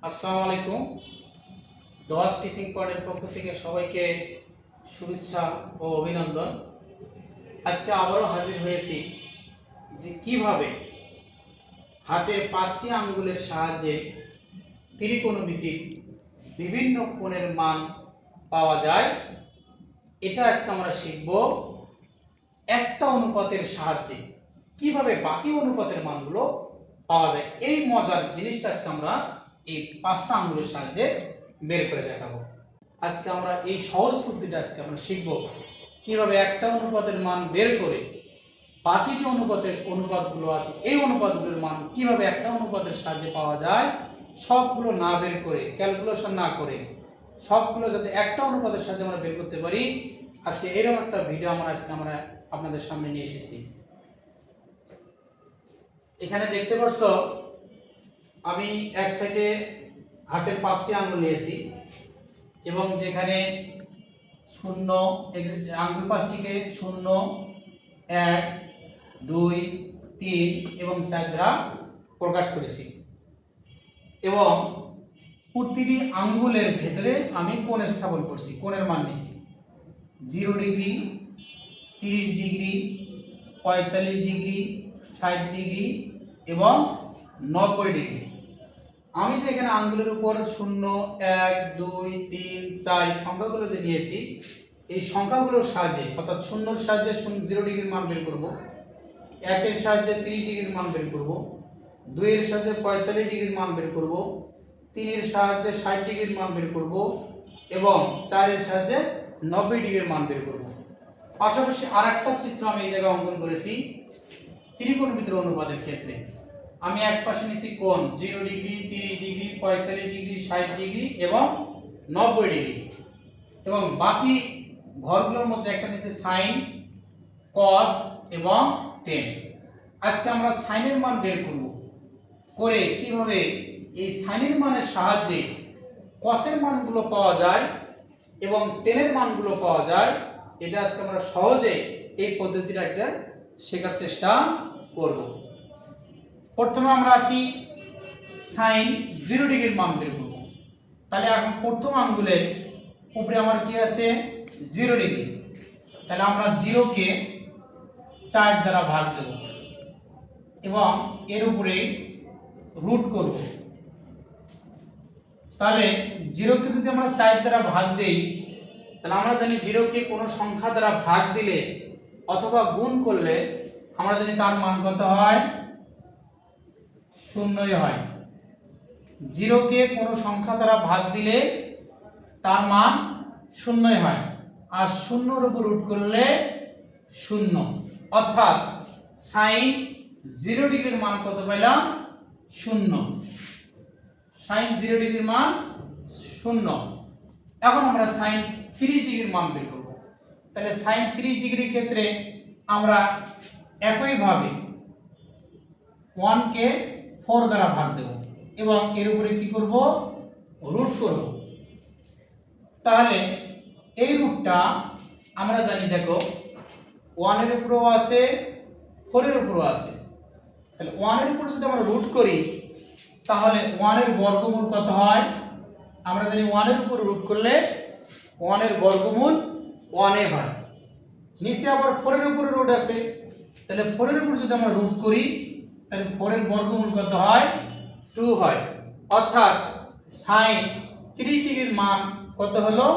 আসসালামু আলাইকুম। দোয়াস টিচিং পয়েন্টের পক্ষ থেকে সবাইকে শুভেচ্ছা ও অভিনন্দন। আজকে আবারও হাজির হয়েছি যে কিভাবে হাতের 5টি আঙ্গুলের সাহায্যে ত্রিকোণমিতিক বিভিন্ন কোণের মান পাওয়া যায়। এটা আজকে আমরা শিখব। একটা অনুপাতের সাহায্যে কিভাবে বাকি অনুপাতের মানগুলো পাওয়া যায়, এই মজার জিনিসটা আজকে আমরা এই 5টা আঙ্গুলের সাহায্যে বের করে দেখাবো। আজকে আমরা এই সহজ পদ্ধতিটা আজকে আমরা শিখব কিভাবে একটা অনুপাতের মান বের করে বাকি যে অনুপাতগুলো আছে এই অনুপাতগুলোর মান কিভাবে একটা অনুপাতের সাহায্যে পাওয়া যায়, সবগুলো না বের করে, ক্যালকুলেশন না করে, সবগুলো যাতে একটা অনুপাতের সাহায্যে আমরা বের করতে পারি। আজকে এরকম একটা ভিডিও আমরা আপনাদের সামনে নিয়ে এসেছি। এখানে দেখতে পাচ্ছ আমি এক সাইডে হাতের 5টি আঙ্গুল নিয়েছি এবং যেখানে শূন্য, আঙ্গুল 5টিকে 0, 1, 2, 3 এবং 4 দ্বারা প্রকাশ করেছি এবং প্রতিটি আঙ্গুলের ভেতরে আমি কোণ স্থাপন করছি, কোণের মান নিচ্ছি 0 ডিগ্রি, 30 ডিগ্রি, 45 ডিগ্রি, 60 ডিগ্রি এবং 90 ডিগ্রি। আমি যে এখানে আঙ্গুলের উপর 0, 1, 2, 3, 4 সংখ্যাগুলো যে নিয়েছি, এই সংখ্যাগুলোর সাহায্যে অর্থাৎ 0 এর সাহায্যে 0 ডিগ্রির মান বের করব, 1 এর সাহায্যে 30 ডিগ্রির মান বের করব, 2 এর সাহায্যে 45 ডিগ্রির মান বের করব, 3 এর সাহায্যে 60 ডিগ্রির মান বের করব এবং 4 এর সাহায্যে 90 ডিগ্রির মান বের করব। পাশাপাশি আরেকটা চিত্র আমি এই জায়গায় অঙ্কন করেছি ত্রিকোণমিতির অনুপাতের ক্ষেত্রে। আমি এক পাশে নিয়েছি কোণ 0 ডিগ্রি, 30 ডিগ্রি, 45 ডিগ্রি, 60 ডিগ্রি এবং 90 ডিগ্রি এবং বাকি ঘরগুলোর মধ্যে একটা নিয়েছি সাইন, কস এবং টেন। আজকে আমরা সাইনের মান বের করব, করে কিভাবে এই সাইনের মানের সাহায্যে কসের মানগুলো পাওয়া যায় এবং টেনের মানগুলো পাওয়া যায়, এটা আজকে আমরা সহজে এই পদ্ধতিটা একটা শেখার চেষ্টা করব। প্রথমে আমরা আসি সাইন 0 ডিগ্রির মান বের করব। তাহলে এখন প্রথম আঙ্গুলের উপরে আমার কি আছে 0 ডিগ্রি, তাহলে আমরা 0 কে 4 দ্বারা ভাগ দেব এবং এর উপরে রুট করব। তাহলে 0 কে যদি আমরা 4 দ্বারা ভাগ দেই, তাহলে আমরা জানি 0 কে কোনো সংখ্যা দ্বারা ভাগ দিলে অথবা গুণ করলে আমরা জানি তার মান কত হয়, 0ই হয়। 0 কে কোনো সংখ্যা দ্বারা ভাগ দিলে তার মান 0ই হয়, আর 0 এর উপর রুট করলে 0। অর্থাৎ sin 0 ডিগ্রির মান কত পেলাম, 0। sin 0 ডিগ্রির মান 0। এখন আমরা sin 30 ডিগ্রির মান বের করব। তাহলে sin 30 ডিগ্রির ক্ষেত্রে আমরা একইভাবে 1 কে 4 দ্বারা ভাগ দেব এবং এর উপরে কি করব, রুট করব। তাহলে এই রুটটা আমরা জানি, দেখো 1 এর উপরেও আছে, 4 এর উপরেও আছে। তাহলে 1 এর উপর যদি আমরা রুট করি তাহলে 1 এর বর্গমূল কত হয়, আমরা জানি 1 এর উপর রুট করলে 1 এর বর্গমূল 1 এ হয়। নিচে আবার 4 এর উপরে রুট আছে, তাহলে 4 এর উপর যদি আমরা রুট করি তাহলে 4 এর বর্গমূল কত হয়, 2 হয়। অর্থাৎ sin 30 ডিগ্রির মান কত হলো,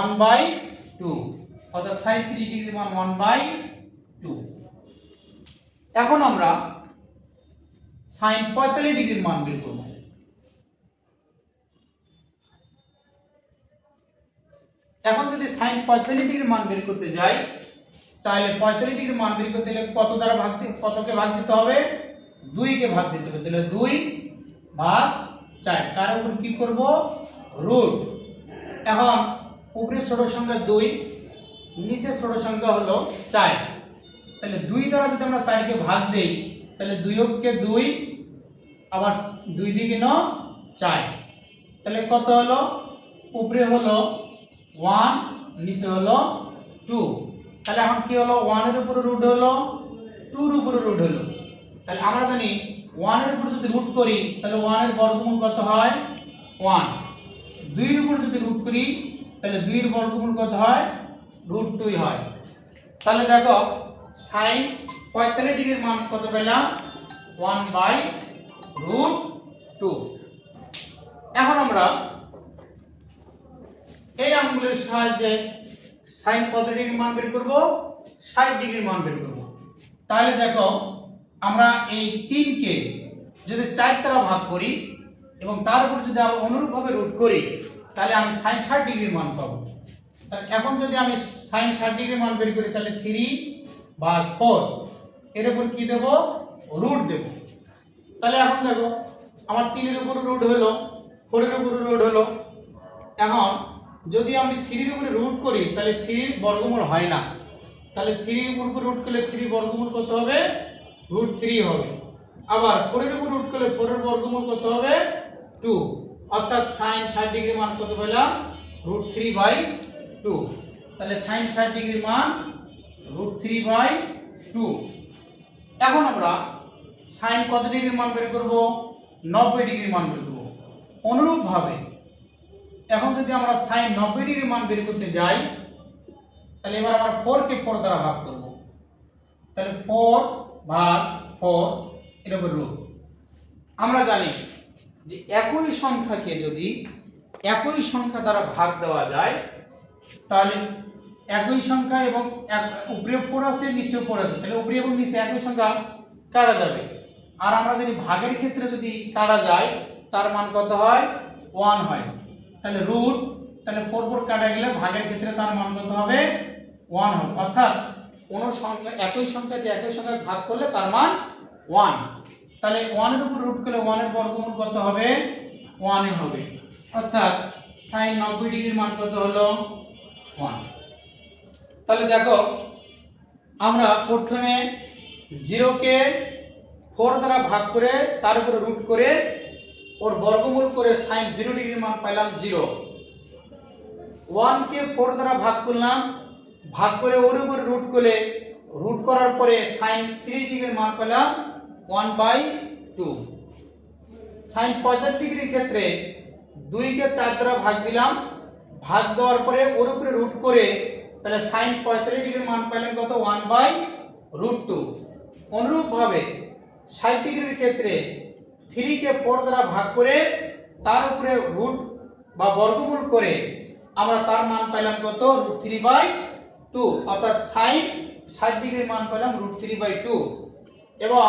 1/2। অর্থাৎ sin 30 ডিগ্রির মান 1/2। এখন আমরা sin 45 ডিগ্রির মান বের করব। এখন যদি sin 45 ডিগ্রির মান বের করতে যাই, তাহলে 45 ডিগ্রির মান বের করতে গেলে কত দ্বারা কতকে ভাগ দিতে হবে, 2 কে ভাগ দিতে হবে। তাহলে 2/4, তার উপর কি করব, রুট। এখন উপরে ছোট সংখ্যা 2, নিচে ছোট সংখ্যা হলো 4। তাহলে 2 দ্বারা যদি আমরা 4 কে ভাগ দেই তাহলে 2 কে 2, আবার 2 দিকে 4। তাহলে কত হলো, উপরে হলো 1, নিচে হলো 2। তাহলে এখন কি হলো, 1 এর উপরে রুট হলো, 2 এর উপরে রুট হলো। তাহলে আমরা জানি 1 এর উপর যদি রুট করি তাহলে 1 এর বর্গমূল কত হয় 1, 2 এর উপর যদি রুট করি তাহলে 2 এর বর্গমূল কত হয় √2 হয়। তাহলে দেখো sin 45 ডিগ্রির মান কত পেলাম 1/√2। এখন আমরা এই আঙ্গুলের সাহায্যে sin কত ডিগ্রির মান বের করব 60 ডিগ্রির মান বের করব। তাহলে দেখো আমরা এই 3 কে যদি 4 দ্বারা ভাগ করি এবং তার উপর যদি আমরা অনুরূপভাবে রুট করি তাহলে আমি sin 60 ডিগ্রির মান পাবো। তাহলে এখন যদি আমি sin 60 ডিগ্রির মান বের করি তাহলে 3/4 এর উপর কি দেব রুট দেব। তাহলে এখন দেখো আমার 3 এর উপর রুট হলো 4 এর উপর রুট হলো। এখন যদি আমি 3 এর উপরে রুট করি তাহলে 3 এর বর্গমূল হয় না, তাহলে 3 এর উপর রুট করলে 3 বর্গমূল কত হবে √3 হবে। আবার 4 এর উপর রুট করলে 4 এর বর্গমূল কত হবে 2, অর্থাৎ sin 60 ডিগ্রির মান কত পেলাম √3/2। তাহলে sin 60 ডিগ্রির মান √3/2। এখন আমরা sin কত ডিগ্রির মান বের করব 90 ডিগ্রির মান বের করব। অনুরূপভাবে এখন যদি আমরা sin 90 ডিগ্রির মান বের করতে যাই তাহলে এবার আমরা 4 কে 4 দ্বারা ভাগ করব। তাহলে 4/4 এর উপর রুট। আমরা জানি যে একই সংখ্যাকে যদি একই সংখ্যা দ্বারা ভাগ দেওয়া যায় তাহলে একই সংখ্যা এবং উপরে 4 আছে নিচে 4 আছে তাহলে উপরে এবং নিচে একই সংখ্যা কাটা যাবে। আর আমরা যদি ভাগের ক্ষেত্রে যদি কাটা যায় তার মান কত হয় 1 হয়। তাহলে রুট তাহলে 4 4 কাটা গেলে ভাগের ক্ষেত্রে তার মান কত হবে 1 হবে। অর্থাৎ কোন সংখ্যা একই সংখ্যাকে একই সংখ্যা ভাগ করলে তার মান 1। তাহলে 1 এর উপর রুট করলে 1 এর বর্গমূল কত হবে 1 এ হবে। অর্থাৎ sin 90 ডিগ্রির মান কত হলো 1। তাহলে দেখো আমরা প্রথমে 0 কে 4 দ্বারা ভাগ করে তার উপরে রুট করে ওর বর্গমূল করে sin 0 ডিগ্রির মান পেলাম 0। 1 কে 4 দ্বারা ভাগ করলাম, ভাগ করে ওর উপরে রুট করলে রুট করার পরে sin 30 ডিগ্রির মান পেলাম 1/2। sin 45 ডিগ্রির ক্ষেত্রে 2 কে 4 দ্বারা ভাগ দিলাম, ভাগ দেওয়ার পরে ওর উপরে রুট করে তাহলে sin 45 ডিগ্রির মান পেলাম কত 1/√2। অনুরূপভাবে 60 ডিগ্রির ক্ষেত্রে 3 কে 4 দ্বারা ভাগ করে তার উপরে রুট বা বর্গমূল করে আমরা তার মান পেলাম কত √3/2। অর্থাৎ sin 60 ডিগ্রির মান পেলাম √3/2। এবং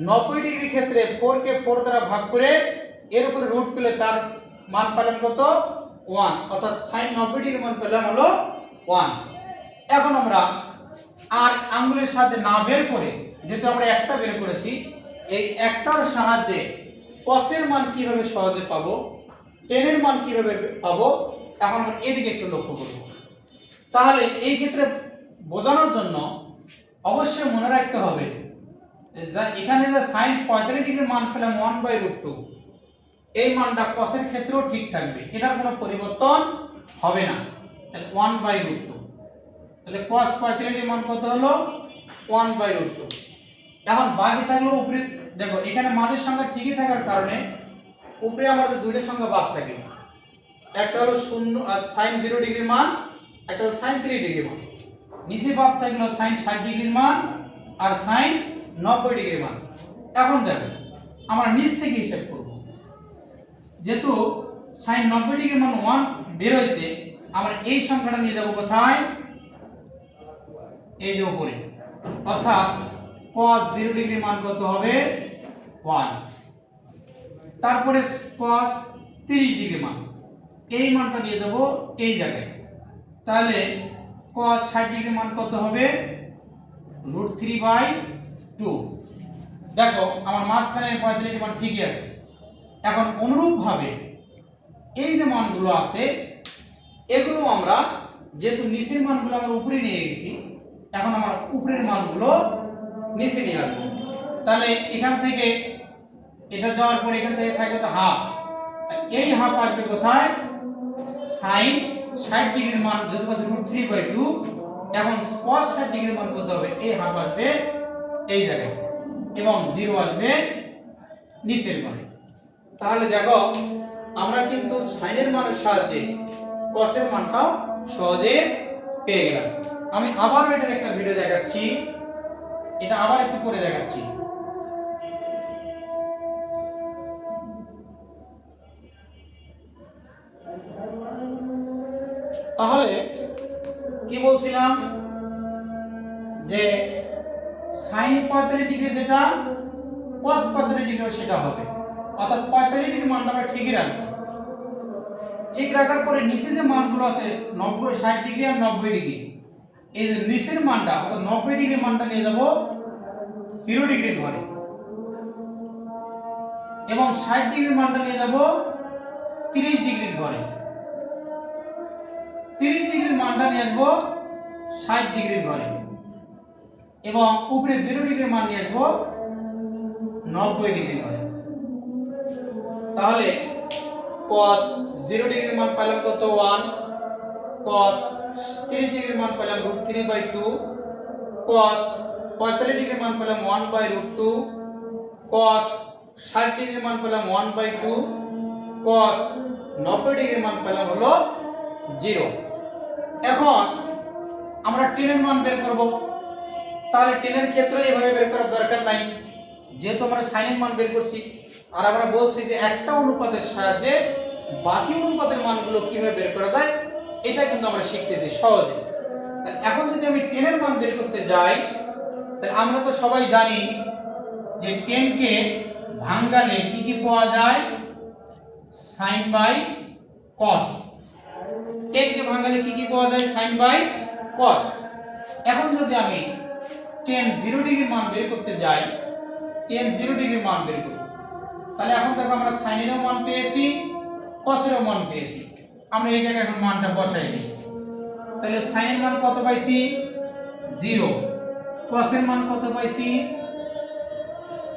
90 ডিগ্রির ক্ষেত্রে 4 কে 4 দ্বারা ভাগ করে এর উপরে রুট করলে তার মান পেলাম কত 1। অর্থাৎ sin 90 ডিগ্রির মান পেলাম হলো 1। এখন আমরা আর আঙ্গুলের সাহায্যে না বের করে যেহেতু আমরা একটা বের করেছি এই একটার সাহায্যে cos এর মান কিভাবে সহজে পাবো, tan এর মান কিভাবে পাবো এখন আমরা এদিকে একটু লক্ষ্য করব। তাহলে এই ক্ষেত্রে বোঝানোর জন্য অবশ্যই মনে রাখতে হবে যে এখানে যে sin 45 ডিগ্রির মান পেলাম 1/√2 এই মানটা cos এর ক্ষেত্রেও ঠিক থাকবে, এটার কোনো পরিবর্তন হবে না। তাহলে 1/√2 তাহলে cos 45 এর মান কত হলো 1/√2। এখন বাকি থাকলো উপরে দেখো এখানে মাঝের সংখ্যা ঠিকই থাকার কারণে উপরে আমাদের দুইটা সংখ্যা বাদ থাকে, একটা হলো 0 আর sin 0 ডিগ্রির মান, একটা হলো sin 3 ডিগ্রির মান। নিচে বাদ থাকলো sin 60 ডিগ্রির মান আর sin 90 ডিগ্রির মান। এখন দেখো আমরা নিচ থেকে হিসাব করব। যেহেতু sin 90 ডিগ্রির মান 1 বের হয়েছে আমরা এই সংখ্যাটা নিয়ে যাব কোথায় এই যে উপরে, অর্থাৎ cos 0 ডিগ্রির মান কত হবে 1। তারপরে cos 30 ডিগ্রি মান এই মানটা নিয়ে যাব এই জায়গায়, তাহলে cos 60 ডিগ্রি মান কত হবে √3/2। দেখো আমার মাঝখানে 45 ডিগ্রি মান ঠিকই আছে। এখন অনুরূপভাবে এই যে মানগুলো আছে এগুলো আমরা যেহেতু নিচের মানগুলো আমরা উপরে নিয়ে গেছি এখন আমরা উপরের মানগুলো নিচে নিয়ে আসবো। তাহলে এখান থেকে এটা যাওয়ার পর এখান থেকে থাকবে তো হাফ, এই হাফ আসবে কোথায় sin 60 ডিগ্রির মান যদি পাশে √3/2 এখন cos 60 ডিগ্রির মান কত হবে এই হাফ আসবে এই জায়গায় এবং 0 আসবে নিচের ঘরে। তাহলে দেখো আমরা কিন্তু সাইনের মানের সাহায্যে কসের মানটাও সহজে পেয়ে গেলাম। আমি আবার এটার একটা ভিডিও দেখাচ্ছি, এটা আবার একটু করে দেখাচ্ছি। তাহলে কি বলছিলাম যে সাইন 45 ডিগ্রি যেটা cos 45 ডিগ্রি সেটা হবে, অর্থাৎ 45 ডিগ্রি মানটা আমরা ঠিকই রাখবো। ঠিক রাখার পরে নিচে যে মানগুলো আছে 90 60 ডিগ্রি আর 90 ডিগ্রি, এই যে নিচের মানটা অর্থাৎ 90 ডিগ্রি মানটা নিয়ে যাব 0 ডিগ্রির ঘরে, এবং 60 ডিগ্রির মানটা নিয়ে যাব 30 ডিগ্রির ঘরে, 30 ডিগ্রির মানটা নিয়ে আসব 60 ডিগ্রির ঘরে, এবং উপরে 0 ডিগ্রির মান নিয়ে আসব 90 ডিগ্রির ঘরে। তাহলে cos 0 ডিগ্রির মান পেলাম কত 1, cos 30 ডিগ্রির মান পেলাম √3/2, cos 45 ডিগ্রির মান পেলাম 1/√2, cos 60 ডিগ্রির মান পেলাম 1/2, cos 90 ডিগ্রির মান পেলাম হলো 0। এখন আমরা tan এর মান বের করব। তাহলে tan এর ক্ষেত্রে এইভাবে বের করার দরকার নাই, যেহেতু আমরা sin এর মান বের করছি। আর আমরা বলছি যে একটা অনুপাতের সাহায্যে বাকি অনুপাতের মানগুলো কিভাবে বের করা যায় এটা কিন্তু আমরা শিখতেছি সহজে। তাহলে এখন যদি আমি tan এর মান বের করতে যাই, তাহলে আমরা তো সবাই জানি যে tan কে ভাঙালে কি কি পাওয়া যায়, sin বাই cos। tan কে ভাঙালে কি কি পাওয়া যায়, sin বাই cos। এখন যদি আমি tan 0 ডিগ্রির মান বের করতে যাই, tan 0 ডিগ্রির মান বের করব, তাহলে এখন দেখো আমরা sin এরও মান পেয়েছি, cos এরও মান পেয়েছি। আমরা এই জায়গায় এখন মানটা বসাই দিই। তাহলে sin এর মান কত পাইছি 0, cos এর মান কত পাইছি,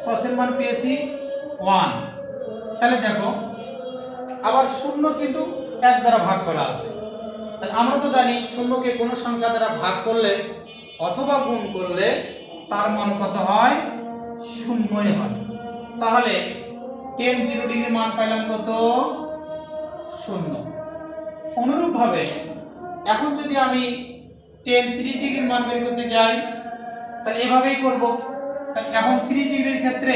cos এর মান পেয়েছি 1। তাহলে দেখো আবার শূন্য কিন্তু 1 দ্বারা ভাগ করা আছে। তাহলে আমরা তো জানি শূন্যকে কোনো সংখ্যা দ্বারা ভাগ করলে অথবা গুণ করলে তার মান কত হয়, শূন্যই হয়। তাহলে tan 0 ডিগ্রির মান পাইলাম কত, 0। অনুরূপভাবে এখন যদি আমি tan 30 ডিগ্রির মান বের করতে যাই, তাহলে এভাবেই করব। তাহলে এখন 30 ডিগ্রির ক্ষেত্রে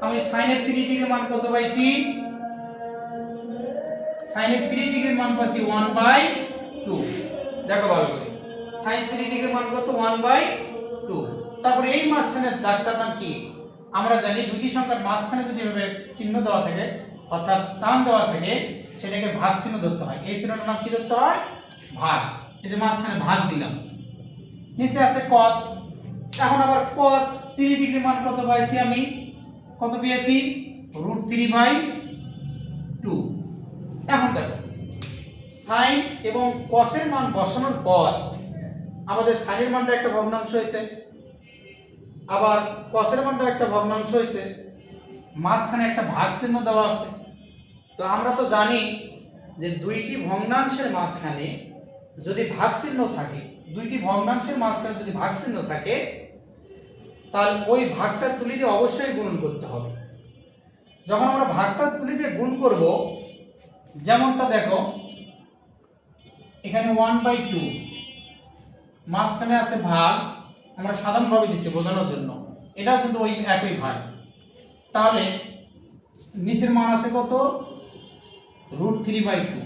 আমি sin এর 30 ডিগ্রির মান কত পাইছি, sin এর 30 ডিগ্রির মান পাইছি 1/2। দেখো ভালো করে, sin 30 ডিগ্রির মান কত 1/2। তারপরে এই মাঝখানের দাগটার নাম কি, আমরা জানি দুটি সংখ্যার মাঝখানে যদি এভাবে চিহ্ন দেওয়া থাকে অর্থাৎ টান দেওয়া থাকে সেটাকে ভাগ চিহ্ন ধরতে হয়। এই চিহ্নটার নাম কি ধরতে হয়, ভাগ। এই যে মাঝখানে ভাগ দিলাম, নিচে আছে cos। এখন আবার cos 30 ডিগ্রি মান কত পাইছি, আমি কত পেয়েছি, √3/2। এখন দেখো sin এবং cos এর মান বসানোর পর আমাদের sin এর মানটা একটা ভগ্নাংশ হয়েছে, আবার cos এর মানটা একটা ভগ্নাংশ হয়েছে, মাঝখানে একটা ভাগ চিহ্ন দেওয়া আছে। তো আমরা তো জানি যে দুইটি ভগ্নাংশের মাঝখানে যদি ভাগ চিহ্ন থাকে, দুইটি ভগ্নাংশের মাঝখানে যদি ভাগ চিহ্ন থাকে, তাহলে ওই ভাগটা তুলে দিয়ে অবশ্যই গুণন করতে হবে। যখন আমরা ভাগটা তুলে দিয়ে গুণ করব, যেমনটা দেখো এখানে 1/2 মাঝখানে আছে ভাগ, আমরা সাধারণভাবে দিচ্ছি বোঝানোর জন্য, এটাও কিন্তু ওই একই ভাগ। তাহলে নিচের মান আছে কত, √3/2।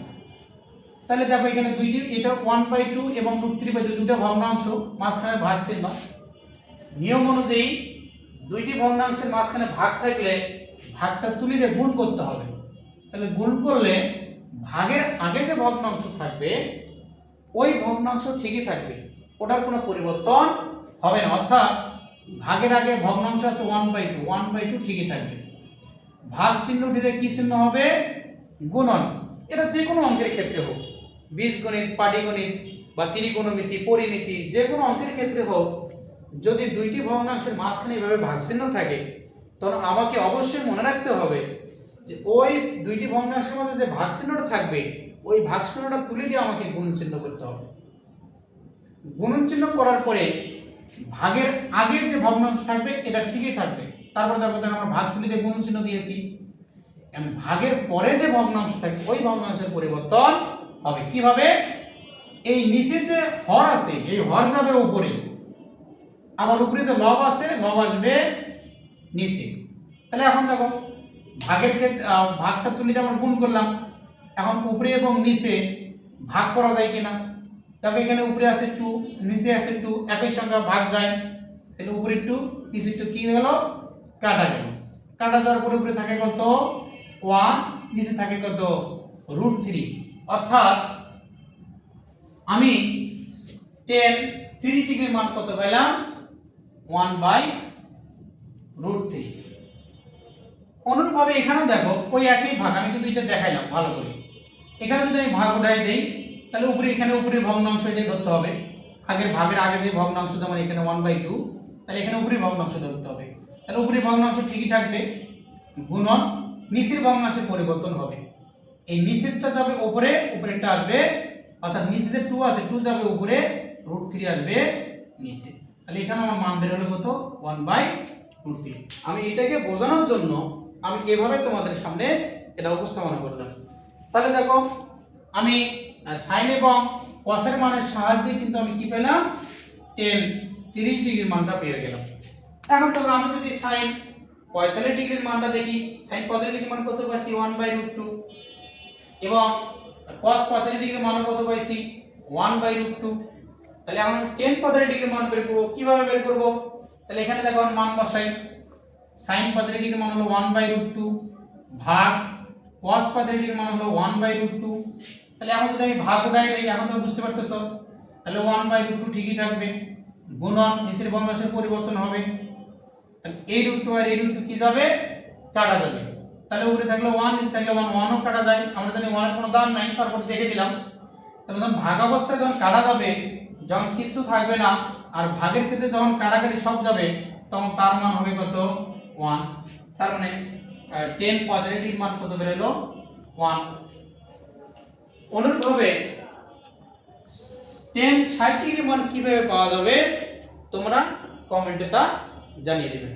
তাহলে দেখো এখানে দুইটি, এটা 1/2 এবং √3/2 দুটো ভগ্নাংশ, মাঝখানে ভাগ চিহ্ন। নিয়ম অনুযায়ী দুইটি ভগ্নাংশের মাঝখানে ভাগ থাকলে ভাগটা তুলে দিয়ে গুণ করতে হবে। তাহলে গুণ করলে ভাগের আগে যে ভগ্নাংশ থাকবে ওই ভগ্নাংশ ঠিকই থাকবে, ওটার কোনো পরিবর্তন হবে না। অর্থাৎ ভাগের আগে ভগ্নাংশ আছে 1/2, 1/2 ঠিকই থাকবে। ভাগ চিহ্ন দিলে কি চিহ্ন হবে, গুণন। এটা যে কোনো অঙ্কের ক্ষেত্রে হোক, বীজগণিত, পাটিগণিত বা ত্রিকোণমিতি, পরিমিতি, যে কোনো অঙ্কের ক্ষেত্রে হোক, যদি দুইটি ভগ্নাংশের মাঝখানে এভাবে ভাগ চিহ্ন থাকে তখন আমাকে অবশ্যই মনে রাখতে হবে যে ওই দুইটি ভগ্নাংশের মধ্যে যে ভাগ চিহ্নটা থাকবে ওই ভাগ চিহ্নটা তুলে দিয়ে আমাকে গুণ চিহ্ন করতে হবে। গুণন চিহ্ন করার পরে ভাগের আগে যে ভগ্নাংশ থাকবে এটা ঠিকই থাকবে, তারপর দেখো আমরা ভাগ তুলিতে গুণ চিহ্ন দিয়েছি। এখন ভাগের পরে যে ভগ্নাংশ থাকে ওই ভগ্নাংশের পরিবর্তন হবে কিভাবে? এই নিচে যে হর আছে এই হর যাবে উপরে, আবার উপরে যে লব আছে লব আসবে নিচে। তাহলে এখন দেখো ভাগের ক্ষেত্রে ভাগটা তুলিতে আমরা গুণ করলাম, এখন উপরে এবং নিচে ভাগ করা যায় কিনা? তবে এখানে উপরে আছে 2 নিচে আছে 2, একই সংখ্যা ভাগ যায়, তাহলে উপরে 2 নিচে 2 কি গেল? কাটা গেল। কাটা যাওয়ার পরে উপরে থাকে কত? 1, নিচে থাকে কত? √3। অর্থাৎ আমি tan 3 ডিগ্রির মান কত পেলাম? 1/√3। অনুরূপভাবে এখানেও দেখো ওই একই ভাগ, আমি কিন্তু এটা দেখাইলাম ভালো করে। এখানে যদি আমি ভাগ উঠাই দেই তাহলে উপরে এখানে উপরে ভগ্নাংশ এটাই ধরতে হবে। ভাগের আগে যে ভগ্নাংশ যেমন এখানে 1/2, তাহলে এখানে উপরে ভগ্নাংশ ধরতে হবে। তাহলে উপরে ভগ্নাংশ ঠিকই থাকবে, গুণন নিচের ভগ্নাংশের পরিবর্তন হবে। এই নিচেরটা যাবে উপরে, উপরেরটা আসবে, অর্থাৎ নিচে যে 2 আছে 2 যাবে উপরে, √3 আসবে নিচে। তাহলে এখানে আমার মান বের হলো কত? 1/√3। আমি এটাকে বোঝানোর জন্য আমি এভাবে তোমাদের সামনে এটা উপস্থাপনা করলাম। তাহলে দেখো আমি সাইন এবং কসের মানের সাহায্যে কিন্তু আমি কি পেলাম? tan 30 ডিগ্রির মানটা পেয়ে গেলাম। এখন তবে আমি যদি সাইন 45 ডিগ্রির মানটা দেখি, সাইন 45 ডিগ্রির মান কত পাইছি? 1/√2। এবং cos 45 ডিগ্রির মান কত পাইছি? 1/√2। তাহলে আমরা tan 45 ডিগ্রির মান বের করব, কিভাবে বের করব? তাহলে এখানে দেখো মান বসাই, sin 45 ডিগ্রির মান হলো 1/√2 ভাগ cos 45 ডিগ্রির মান হলো 1/√2। তাহলে এখন যদি আমি ভাগ উঠাই দেই, এখন তো বুঝতে পারতেছো, তাহলে 1/√2 ঠিকই থাকবে, গুণন নিচের ভগ্নাংশের পরিবর্তন হবে। তাহলে এই √2 আর এই √2 কি যাবে? কাটা যাবে। তাহলে উপরে থাকলো 1, নিচে থাকলো 1, 1ও কাটা যায়। আমরা জানি 1 এর কোনো দাম নাই, তারপর দেখে দিলাম। তাহলে যখন ভাগ অবস্থায় যখন কাটা যাবে, যখন কিছু থাকবে না, আর ভাগের ক্ষেত্রে যখন কাটাকাটি সব যাবে, তখন তার মান হবে কত? 1। তার মানে tan 45 এর মান কত বের হলো? 1। অনুরূপভাবে tan 60 ডিগ্রির মান কিভাবে পাওয়া যাবে তোমরা কমেন্টে তা জানিয়ে দেবে।